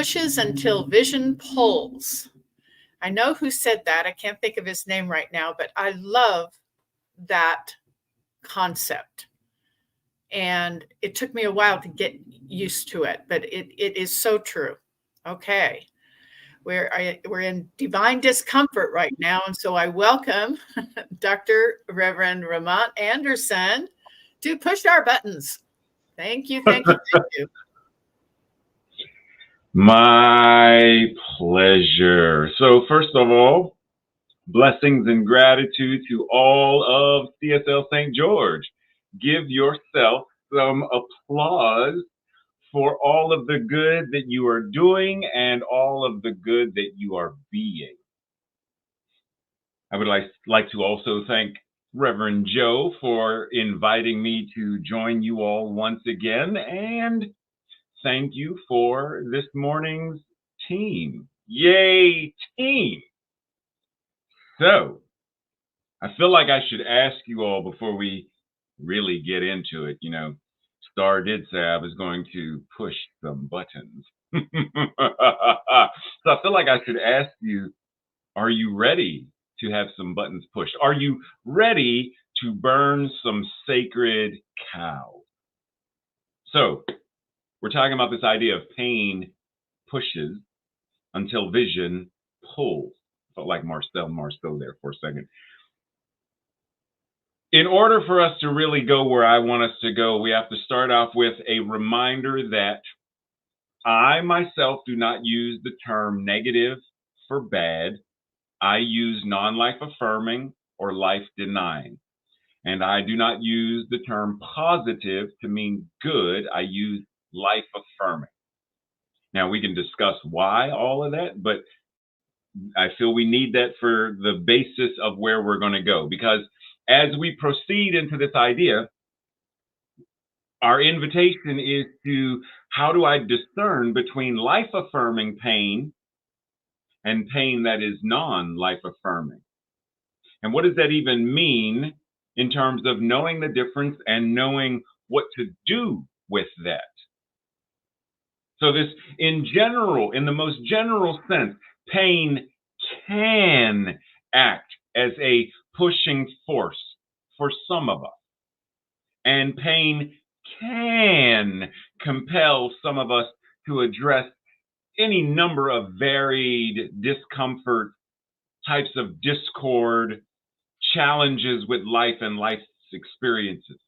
pushes until vision pulls. I know who said that. I can't think of his name right now, but I love that concept. And it took me a while to get used to it, but it is so true. Okay. We're in divine discomfort right now. And so I welcome Dr. Reverend Raymont Anderson to push our buttons. Thank you, thank you, thank you. My pleasure. So first of all, blessings and gratitude to all of CSL St. George. Give yourself some applause for all of the good that you are doing and all of the good that you are being. I would like to also thank Reverend Joe for inviting me to join you all once again, and thank you for this morning's team. Yay, team! So, I feel like I should ask you all before we really get into it. You know, Star did say I was going to push some buttons. So I feel like I should ask you, are you ready to have some buttons pushed? Are you ready to burn some sacred cows? So we're talking about this idea of pain pushes until vision pulls. Felt like Marceau there for a second. In order for us to really go where I want us to go, we have to start off with a reminder that I myself do not use the term negative for bad. I use non-life affirming or life denying. And I do not use the term positive to mean good. I use life affirming. Now we can discuss why all of that, but I feel we need that for the basis of where we're going to go. Because as we proceed into this idea, our invitation is to how do I discern between life affirming pain and pain that is non-life affirming? And what does that even mean in terms of knowing the difference and knowing what to do with that? So this, in general, in the most general sense, pain can act as a pushing force for some of us. And pain can compel some of us to address any number of varied discomfort, types of discord, challenges with life and life's experiences.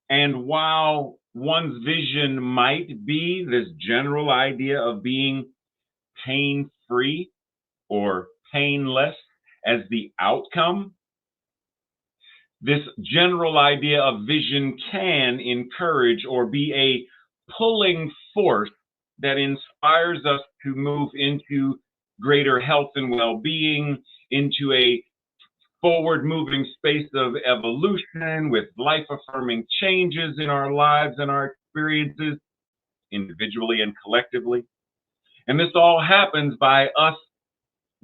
And while one's vision might be this general idea of being pain-free or painless as the outcome, this general idea of vision can encourage or be a pulling force that inspires us to move into greater health and well-being, into a forward-moving space of evolution with life-affirming changes in our lives and our experiences, individually and collectively. And this all happens by us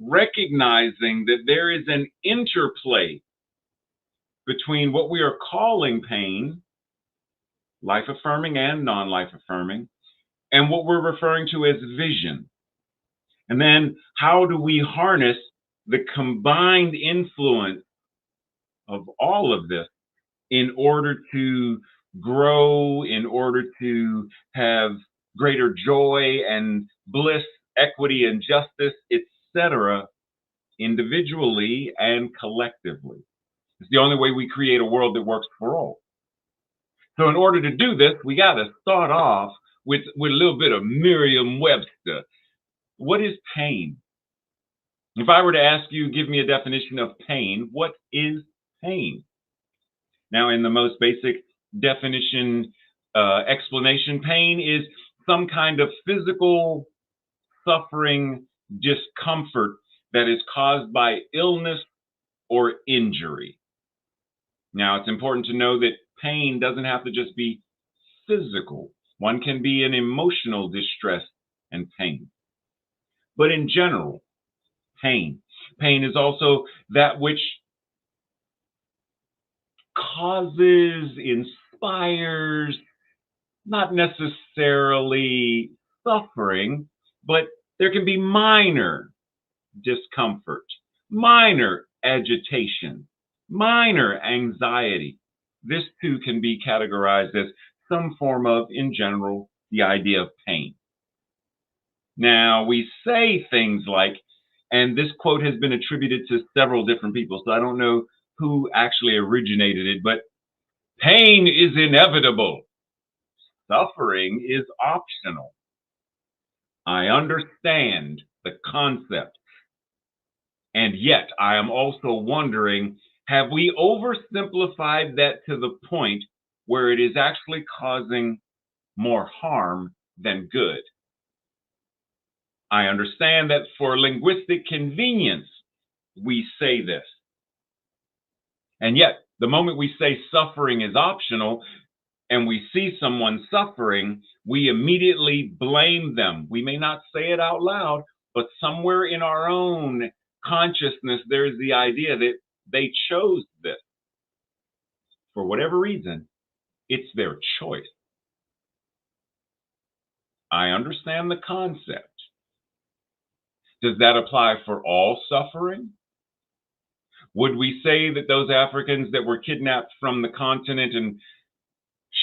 recognizing that there is an interplay between what we are calling pain, life-affirming and non-life-affirming, and what we're referring to as vision. And then how do we harness the combined influence of all of this in order to grow, in order to have greater joy and bliss, equity and justice, etc., individually and collectively. It's the only way we create a world that works for all. So in order to do this, we got to start off with a little bit of Merriam-Webster. What is pain? If I were to ask you, give me a definition of pain, what is pain? Now, in the most basic definition, explanation, pain is some kind of physical suffering, discomfort that is caused by illness or injury. Now, it's important to know that pain doesn't have to just be physical. One can be in emotional distress and pain. But in general, pain is also that which causes, inspires, not necessarily suffering, but there can be minor discomfort, minor agitation, minor anxiety. This too can be categorized as some form of, in general, the idea of pain. Now, we say things like, and this quote has been attributed to several different people, so I don't know who actually originated it, but pain is inevitable. Suffering is optional. I understand the concept. And yet, I am also wondering, have we oversimplified that to the point where it is actually causing more harm than good? I understand that for linguistic convenience, we say this. And yet, the moment we say suffering is optional and we see someone suffering, we immediately blame them. We may not say it out loud, but somewhere in our own consciousness, there's the idea that they chose this. For whatever reason, it's their choice. I understand the concept. Does that apply for all suffering? Would we say that those Africans that were kidnapped from the continent and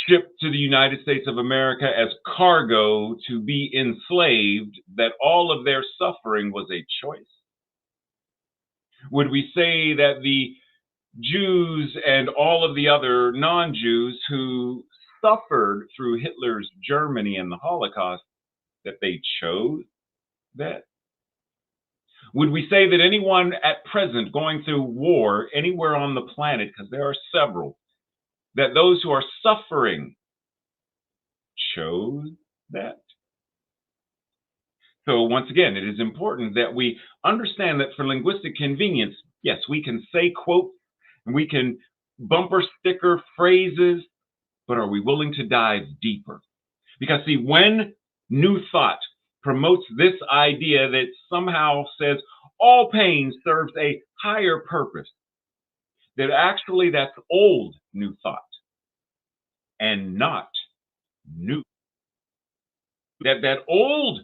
shipped to the United States of America as cargo to be enslaved, that all of their suffering was a choice? Would we say that the Jews and all of the other non-Jews who suffered through Hitler's Germany and the Holocaust, that they chose that? Would we say that anyone at present going through war anywhere on the planet, because there are several, that those who are suffering chose that? So once again, it is important that we understand that for linguistic convenience, yes, we can say quotes and we can bumper sticker phrases, but are we willing to dive deeper? Because see, when New Thought promotes this idea that somehow says all pain serves a higher purpose, that actually that's old New Thought and not new. That old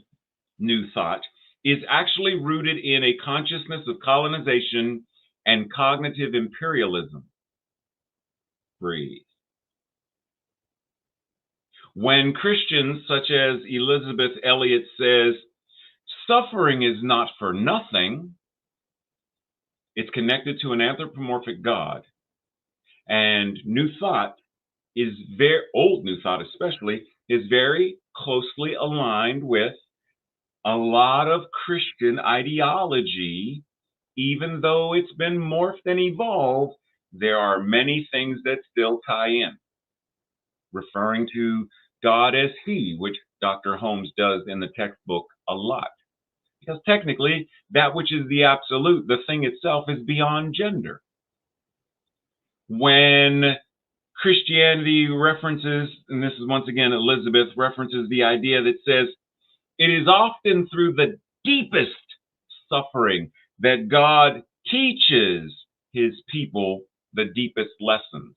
New Thought is actually rooted in a consciousness of colonization and cognitive imperialism. Breathe. When Christians such as Elizabeth Elliot says, suffering is not for nothing, it's connected to an anthropomorphic God. And New Thought is very, old New Thought especially, is very closely aligned with a lot of Christian ideology. Even though it's been morphed and evolved, there are many things that still tie in, referring to God as He, which Dr. Holmes does in the textbook a lot. Because technically, that which is the absolute, the thing itself, is beyond gender. When Christianity references, and this is once again Elizabeth, references the idea that says, it is often through the deepest suffering that God teaches His people the deepest lessons.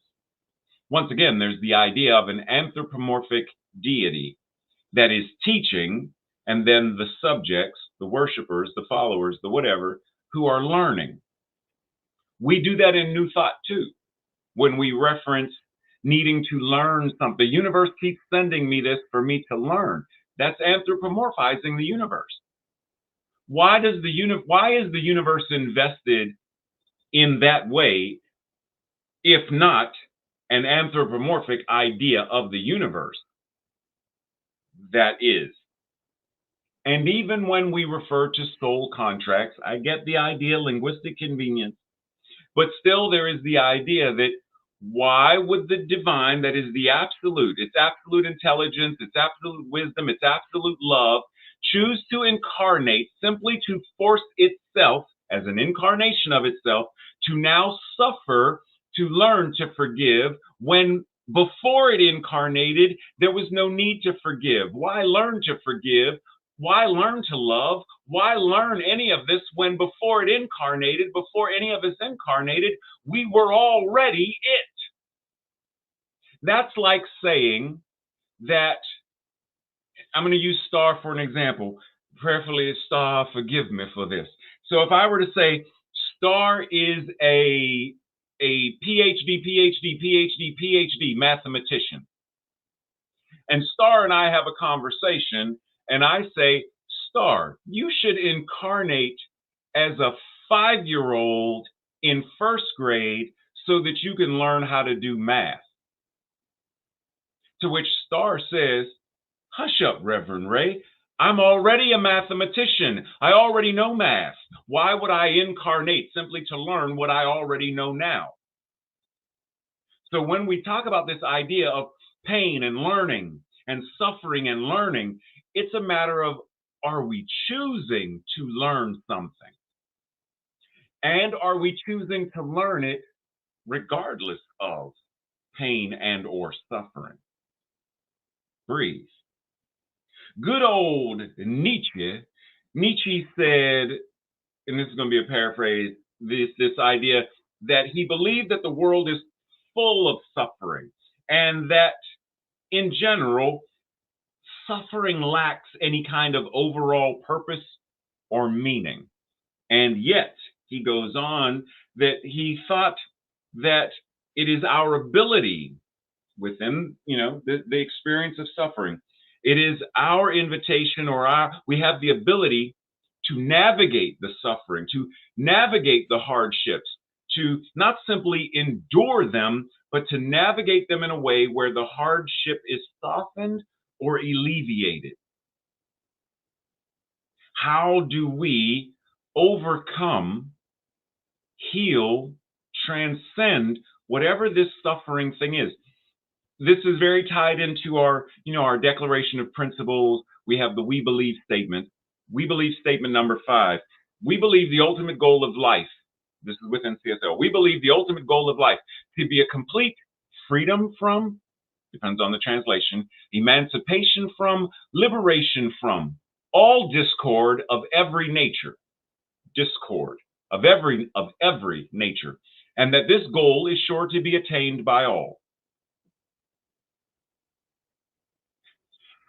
Once again, there's the idea of an anthropomorphic deity that is teaching, and then the subjects, the worshipers, the followers, the whatever, who are learning. We do that in New Thought too, when we reference needing to learn something. The universe keeps sending me this for me to learn. That's anthropomorphizing the universe. Why is the universe invested in that way, if not an anthropomorphic idea of the universe? That is. And even when we refer to soul contracts, I get the idea, linguistic convenience, but still there is the idea that why would the divine, that is the absolute, it's absolute intelligence, it's absolute wisdom, it's absolute love, choose to incarnate simply to force itself, as an incarnation of itself, to now suffer, to learn to forgive, when before it incarnated, there was no need to forgive? Why learn to forgive? Why learn to love? Why learn any of this when before it incarnated, before any of us incarnated, we were already it? That's like saying that I'm going to use star for an example. Prayerfully, star, forgive me for this. So if I were to say star is a PhD mathematician, and Star and I have a conversation, and I say, Star, you should incarnate as a 5-year-old in first grade so that you can learn how to do math. To which Star says, hush up, Reverend Ray. I'm already a mathematician. I already know math. Why would I incarnate simply to learn what I already know now? So when we talk about this idea of pain and learning and suffering and learning, it's a matter of, are we choosing to learn something? And are we choosing to learn it regardless of pain and or suffering? Breathe. Good old Nietzsche. Nietzsche said, and this is going to be a paraphrase, this idea that he believed that the world is full of suffering and that in general, suffering lacks any kind of overall purpose or meaning. And yet, he goes on that he thought that it is our ability within, the experience of suffering. It is our invitation we have the ability to navigate the suffering, to navigate the hardships, to not simply endure them, but to navigate them in a way where the hardship is softened or alleviated. How do we overcome, heal, transcend whatever this suffering thing is? This is very tied into our Declaration of Principles. We have the We Believe statement. We Believe statement number 5. We believe the ultimate goal of life, this is within CSL, we believe the ultimate goal of life to be a complete freedom from, depends on the translation, emancipation from, liberation from, all discord of every nature. Discord of every nature. And that this goal is sure to be attained by all.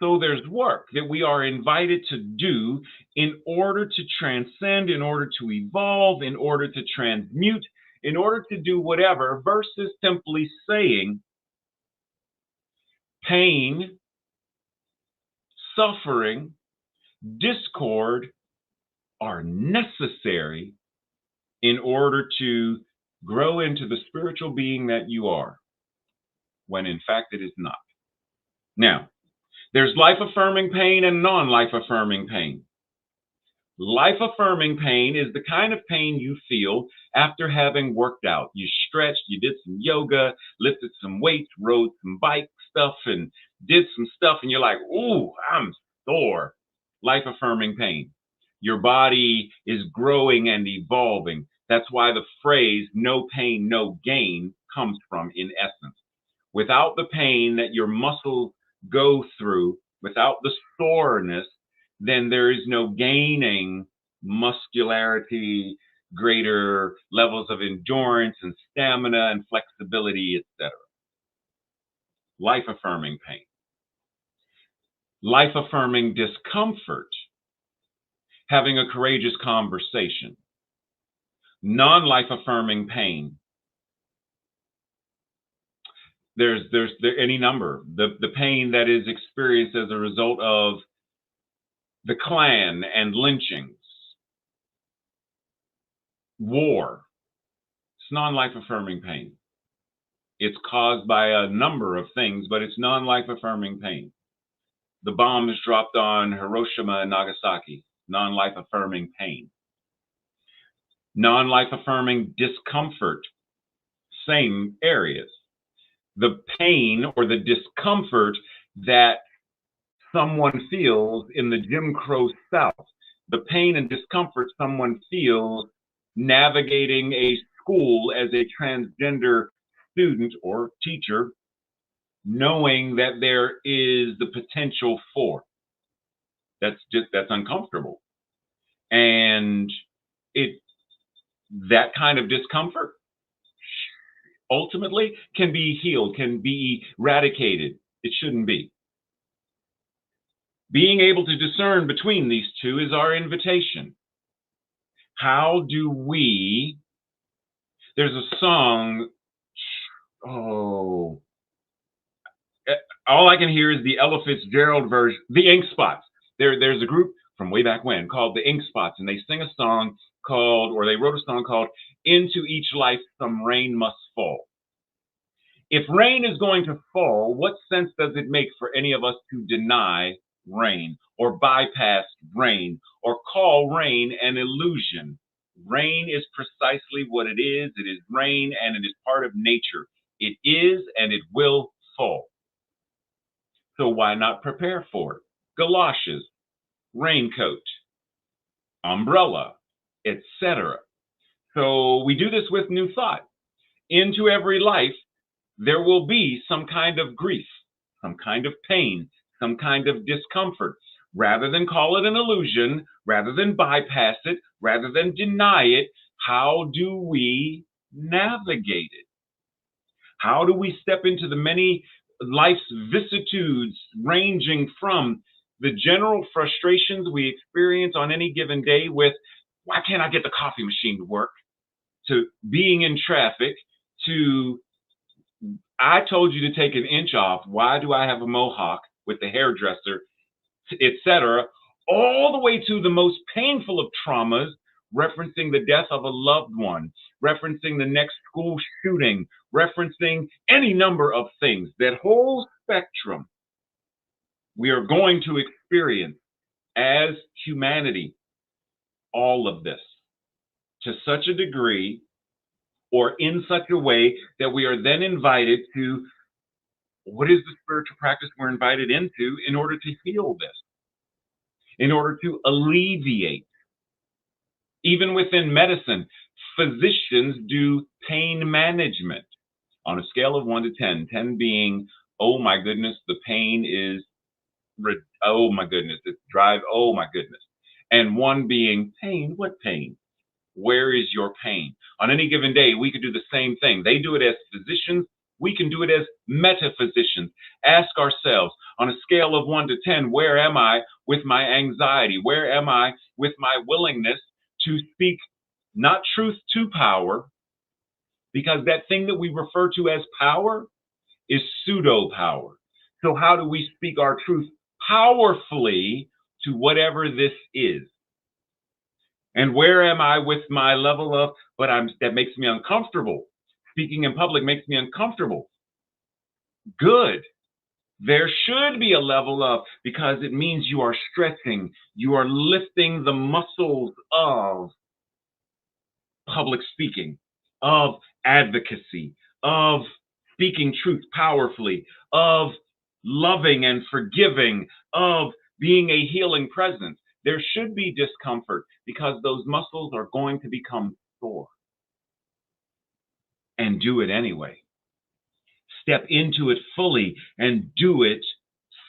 So there's work that we are invited to do in order to transcend, in order to evolve, in order to transmute, in order to do whatever, versus simply saying pain, suffering, discord are necessary in order to grow into the spiritual being that you are, when in fact it is not. Now, there's life-affirming pain and non-life-affirming pain. Life-affirming pain is the kind of pain you feel after having worked out. You stretched, you did some yoga, lifted some weights, rode some bike stuff, and did some stuff, and you're like, ooh, I'm sore. Life-affirming pain. Your body is growing and evolving. That's why the phrase, no pain, no gain, comes from, in essence. Without the pain that your muscles go through, without the soreness, then there is no gaining muscularity, greater levels of endurance and stamina and flexibility, etc. Life-affirming pain. Life-affirming discomfort. Having a courageous conversation. Non-life-affirming pain. There's any number. The pain that is experienced as a result of the Klan and lynchings, war. It's non-life affirming pain. It's caused by a number of things, but it's non-life affirming pain. The bombs dropped on Hiroshima and Nagasaki, non-life affirming pain. Non-life affirming discomfort, same areas. The pain or the discomfort that someone feels in the Jim Crow South, the pain and discomfort someone feels navigating a school as a transgender student or teacher, knowing that there is the potential for. That's uncomfortable. And that kind of discomfort ultimately can be healed, can be eradicated. It shouldn't be. Being able to discern between these two is our invitation. How do we? There's a song. Oh, all I can hear is the Ella Fitzgerald version, the Ink Spots. There's a group from way back when called the Ink Spots, and they sing a song called, or they wrote a song called "Into Each Life Some Rain Must Fall." If rain is going to fall, what sense does it make for any of us to deny rain or bypass rain or call rain an illusion? Rain is precisely what it is. It is rain and it is part of nature. It is and it will fall. So why not prepare for it? Galoshes, raincoat, umbrella, etc. So we do this with new thought. Into every life, there will be some kind of grief, some kind of pain, some kind of discomfort. Rather than call it an illusion, rather than bypass it, rather than deny it, how do we navigate it? How do we step into the many life's vicissitudes, ranging from the general frustrations we experience on any given day with, why can't I get the coffee machine to work, to being in traffic, to I told you to take an inch off. Why do I have a mohawk with the hairdresser, etc.? All the way to the most painful of traumas, referencing the death of a loved one, referencing the next school shooting, referencing any number of things. That whole spectrum we are going to experience as humanity, all of this, to such a degree or in such a way that we are then invited to, what is the spiritual practice we're invited into in order to heal this, in order to alleviate? Even within medicine, physicians do pain management on a scale of 1 to 10, 10 being, oh my goodness, the pain is, oh my goodness, it's drive, oh my goodness. And 1 being, pain, what pain? Where is your pain? On any given day, we could do the same thing. They do it as physicians. We can do it as metaphysicians. Ask ourselves, on a scale of 1 to 10, where am I with my anxiety? Where am I with my willingness to speak not truth to power? Because that thing that we refer to as power is pseudo power. So how do we speak our truth powerfully to whatever this is? And where am I with my level of, that makes me uncomfortable. Speaking in public makes me uncomfortable. Good. There should be a level of, because it means you are stretching, you are lifting the muscles of public speaking, of advocacy, of speaking truth powerfully, of loving and forgiving, of being a healing presence. There should be discomfort because those muscles are going to become sore. And do it anyway. Step into it fully and do it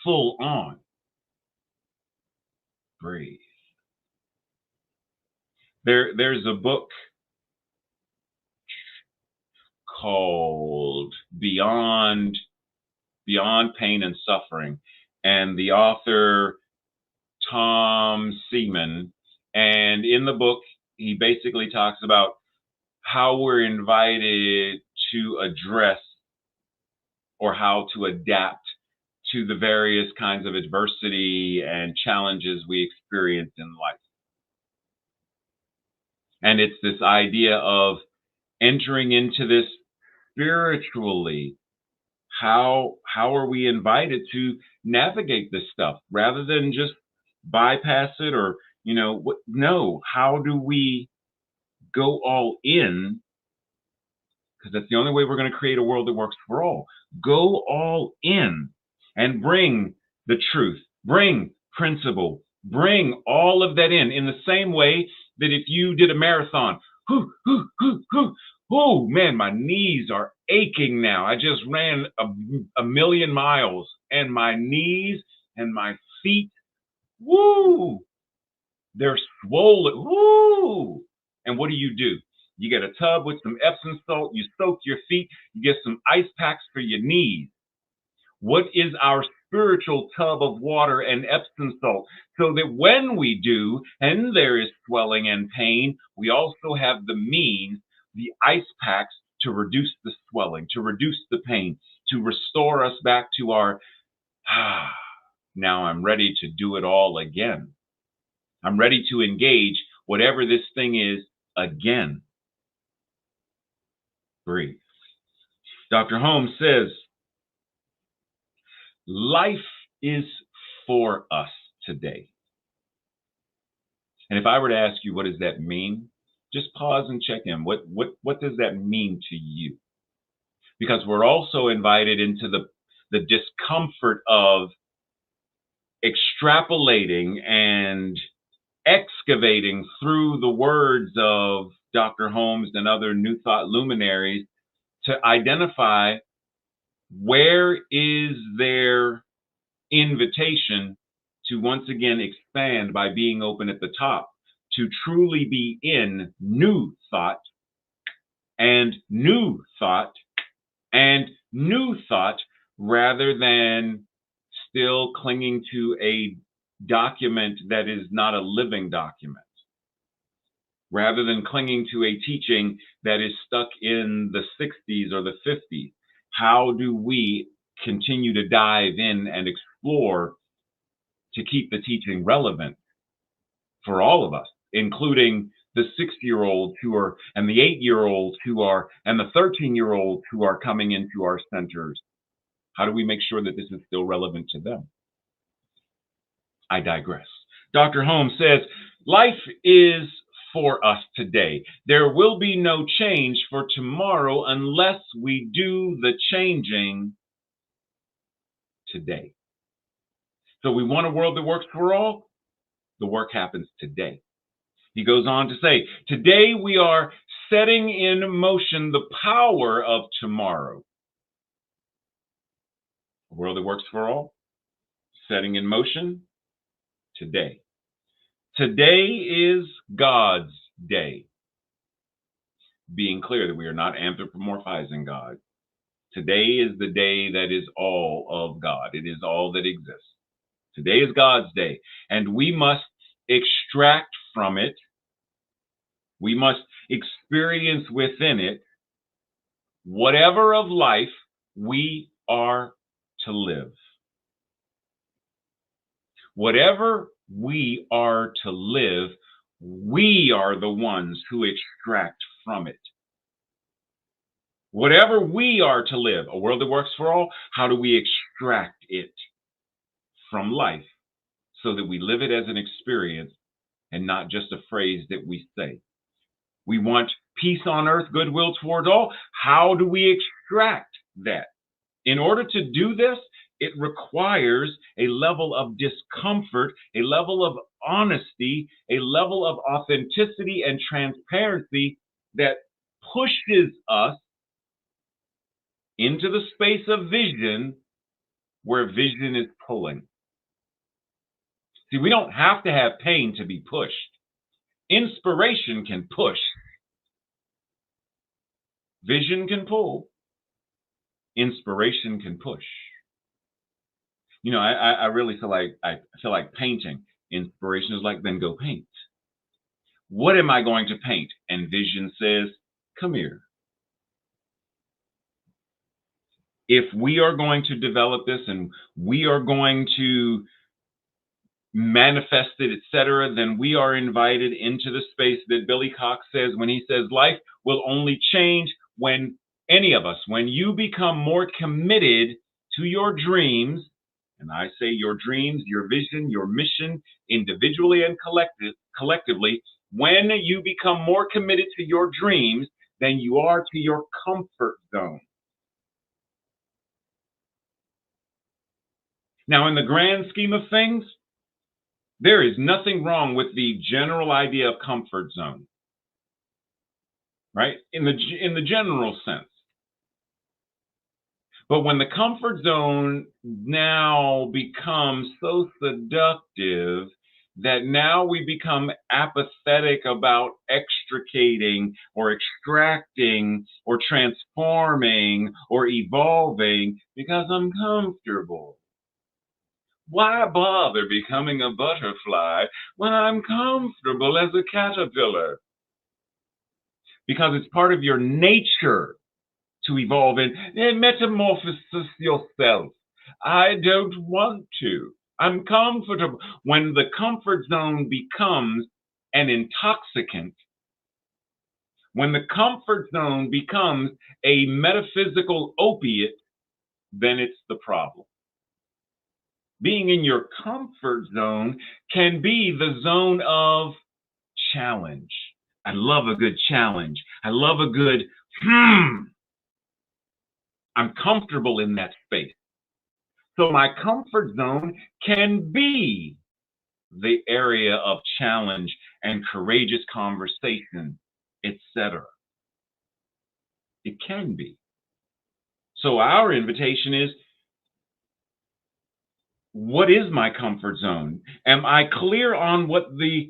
full on. Breathe. There's a book called Beyond Pain and Suffering, and the author Tom Seaman. And in the book, he basically talks about how we're invited to address or how to adapt to the various kinds of adversity and challenges we experience in life. And it's this idea of entering into this spiritually. How are we invited to navigate this stuff rather than just bypass it or, no, how do we go all in? Because that's the only way we're going to create a world that works for all. Go all in and bring the truth, bring principle, bring all of that in the same way that if you did a marathon, oh man, my knees are aching now. I just ran a million miles and my knees and my feet, woo, they're swollen, woo. And what do? You get a tub with some Epsom salt, you soak your feet, you get some ice packs for your knees. What is our spiritual tub of water and Epsom salt, so that when we do, and there is swelling and pain, we also have the means, the ice packs, to reduce the swelling, to reduce the pain, to restore us back to our, now I'm ready to do it all again. I'm ready to engage whatever this thing is again. Breathe. Dr. Holmes says, life is for us today. And if I were to ask you, what does that mean? Just pause and check in. What does that mean to you? Because we're also invited into the discomfort of extrapolating and excavating through the words of Dr. Holmes and other New Thought luminaries to identify where is their invitation to once again expand by being open at the top, to truly be in new thought and new thought and new thought, rather than still clinging to a document that is not a living document, rather than clinging to a teaching that is stuck in the 60s or the 50s. How do we continue to dive in and explore to keep the teaching relevant for all of us, including the 6-year-olds who are, and the 8-year-olds who are, and the 13-year-olds who are coming into our centers? How do we make sure that this is still relevant to them? I digress. Dr. Holmes says, life is for us today. There will be no change for tomorrow unless we do the changing today. So we want a world that works for all. The work happens today. He goes on to say, today we are setting in motion the power of tomorrow. A world that works for all, setting in motion today. Today is God's day. Being clear that we are not anthropomorphizing God. Today is the day that is all of God. It is all that exists. Today is God's day, and we must extract from it, we must experience within it whatever of life we are to live. Whatever we are to live, we are the ones who extract from it. Whatever we are to live, a world that works for all, how do we extract it from life so that we live it as an experience and not just a phrase that we say? We want peace on earth, goodwill toward all. How do we extract that? In order to do this, it requires a level of discomfort, a level of honesty, a level of authenticity and transparency that pushes us into the space of vision where vision is pulling. See, we don't have to have pain to be pushed. Inspiration can push. Vision can pull. Inspiration can push. You know, I really feel like painting. Inspiration is like, then go paint. What am I going to paint? And vision says, come here. If we are going to develop this and we are going to manifest it, etc., then we are invited into the space that Billy Cox says when he says life will only change when any of us, when you become more committed to your dreams, and I say your dreams, your vision, your mission, individually and collectively, when you become more committed to your dreams than you are to your comfort zone. Now, in the grand scheme of things, there is nothing wrong with the general idea of comfort zone, right? In the general sense. But when the comfort zone now becomes so seductive that now we become apathetic about extricating or extracting or transforming or evolving because I'm comfortable. Why bother becoming a butterfly when I'm comfortable as a caterpillar? Because it's part of your nature to evolve and metamorphosis yourself. I don't want to. I'm comfortable. When the comfort zone becomes an intoxicant, when the comfort zone becomes a metaphysical opiate, then it's the problem. Being in your comfort zone can be the zone of challenge. I love a good challenge. I love a good, I'm comfortable in that space. So my comfort zone can be the area of challenge and courageous conversation, etc. It can be. So our invitation is, what is my comfort zone? Am I clear on what the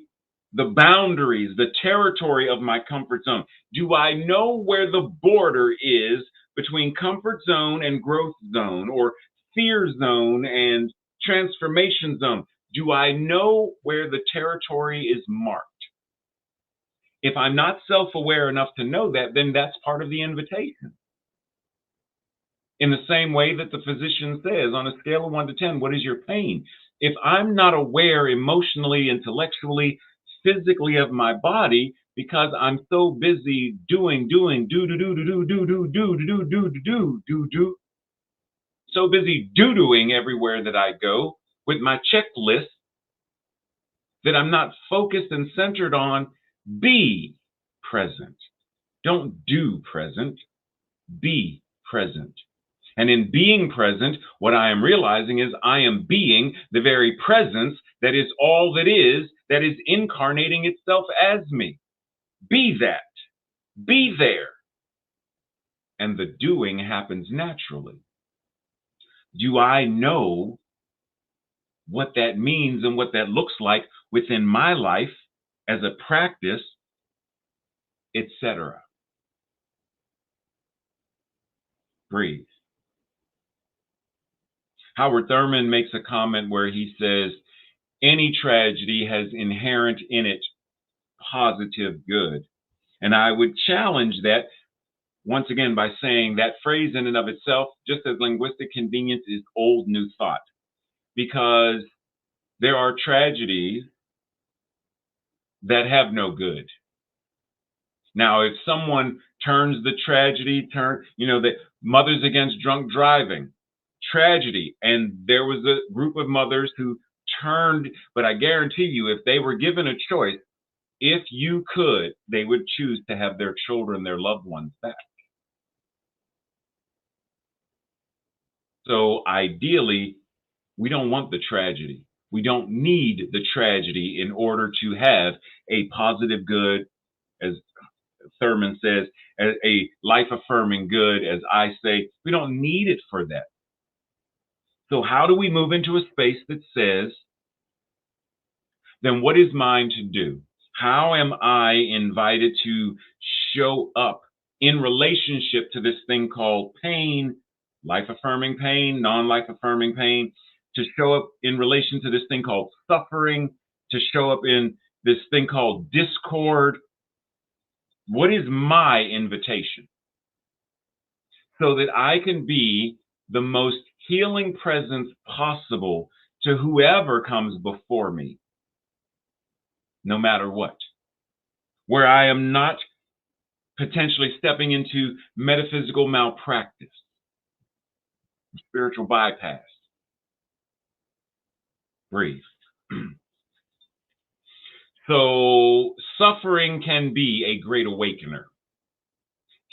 boundaries, the territory of my comfort zone? Do I know where the border is between comfort zone and growth zone, or fear zone and transformation zone? Do I know where the territory is marked? If I'm not self-aware enough to know that, then that's part of the invitation. In the same way that the physician says, on a scale of 1 to 10, what is your pain? If I'm not aware emotionally, intellectually, physically of my body, because I'm so busy doing, so busy doo-dooing everywhere that I go with my checklist, that I'm not focused and centered on be present. Don't do present, be present. And in being present, what I am realizing is I am being the very presence that is all that is incarnating itself as me. Be that, be there. And the doing happens naturally. Do I know what that means and what that looks like within my life as a practice, etc.? Breathe. Howard Thurman makes a comment where he says, any tragedy has inherent in it positive good. And I would challenge that once again by saying that phrase in and of itself, just as linguistic convenience, is old new thought, because there are tragedies that have no good. Now, if someone turns the tragedy, the Mothers Against Drunk Driving, tragedy, and there was a group of mothers who turned, but I guarantee you, if they were given a choice, if you could, they would choose to have their children, their loved ones back. So ideally, we don't want the tragedy. We don't need the tragedy in order to have a positive good, as Thurman says, a life-affirming good, as I say. We don't need it for that. So how do we move into a space that says, then what is mine to do? How am I invited to show up in relationship to this thing called pain, life-affirming pain, non-life-affirming pain, to show up in relation to this thing called suffering, to show up in this thing called discord? What is my invitation? So that I can be the most healing presence possible to whoever comes before me, no matter what. Where I am not potentially stepping into metaphysical malpractice, spiritual bypass. Breathe. So suffering can be a great awakener.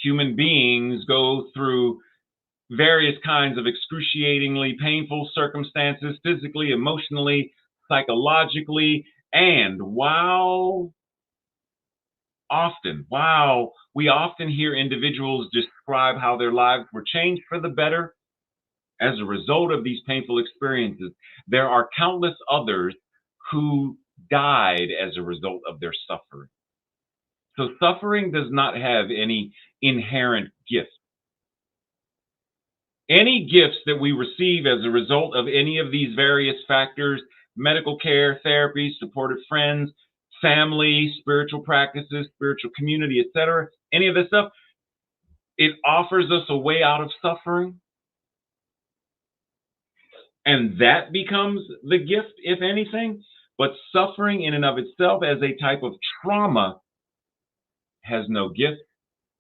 Human beings go through various kinds of excruciatingly painful circumstances, physically, emotionally, psychologically, and while we often hear individuals describe how their lives were changed for the better as a result of these painful experiences, there are countless others who died as a result of their suffering. So suffering does not have any inherent gift. Any gifts that we receive as a result of any of these various factors, medical care, therapy, supportive friends, family, spiritual practices, spiritual community, etc., any of this stuff, it offers us a way out of suffering. And that becomes the gift, if anything. But suffering in and of itself as a type of trauma has no gift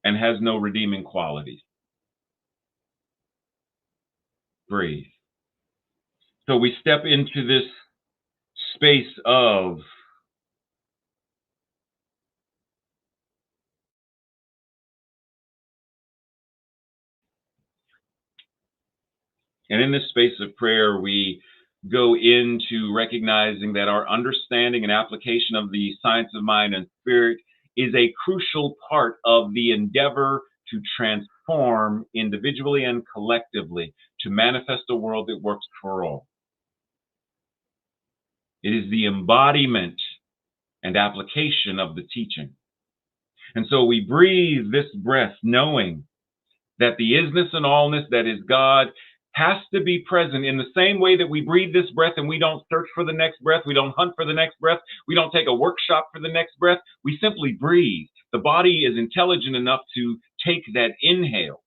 and has no redeeming qualities. Breathe. So we step into this space of and in this space of prayer, we go into recognizing that our understanding and application of the science of mind and spirit is a crucial part of the endeavor to transform individually and collectively to manifest a world that works for all. It is the embodiment and application of the teaching. And so we breathe this breath knowing that the isness and allness that is God has to be present in the same way that we breathe this breath and we don't search for the next breath, we don't hunt for the next breath, we don't take a workshop for the next breath, we simply breathe. The body is intelligent enough to take that inhale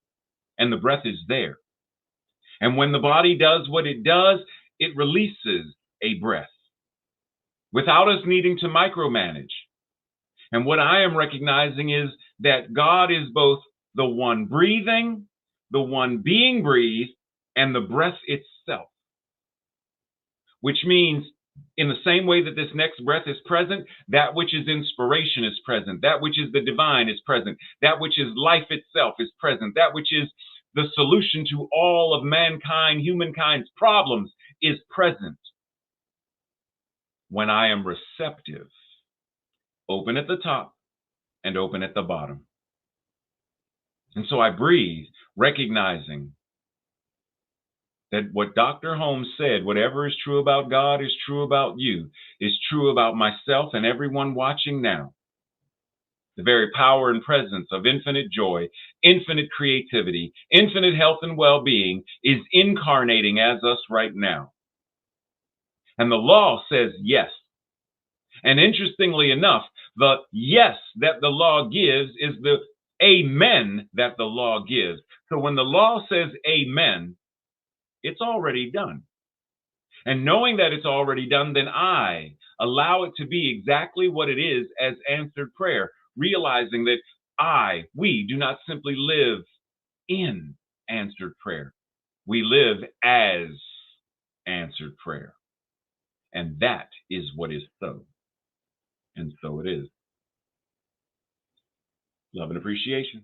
and the breath is there. And when the body does what it does, it releases a breath without us needing to micromanage. And what I am recognizing is that God is both the one breathing, the one being breathed, and the breath itself. Which means, in the same way that this next breath is present, that which is inspiration is present, that which is the divine is present, that which is life itself is present, that which is the solution to all of mankind, humankind's problems is present. When I am receptive, open at the top and open at the bottom. And so I breathe, recognizing that what Dr. Holmes said, whatever is true about God is true about you, is true about myself and everyone watching now. The very power and presence of infinite joy, infinite creativity, infinite health and well-being is incarnating as us right now. And the law says yes. And interestingly enough, the yes that the law gives is the amen that the law gives. So when the law says amen, it's already done. And knowing that it's already done, then I allow it to be exactly what it is as answered prayer, realizing that we do not simply live in answered prayer. We live as answered prayer. And that is what is so. And so it is. Love and appreciation.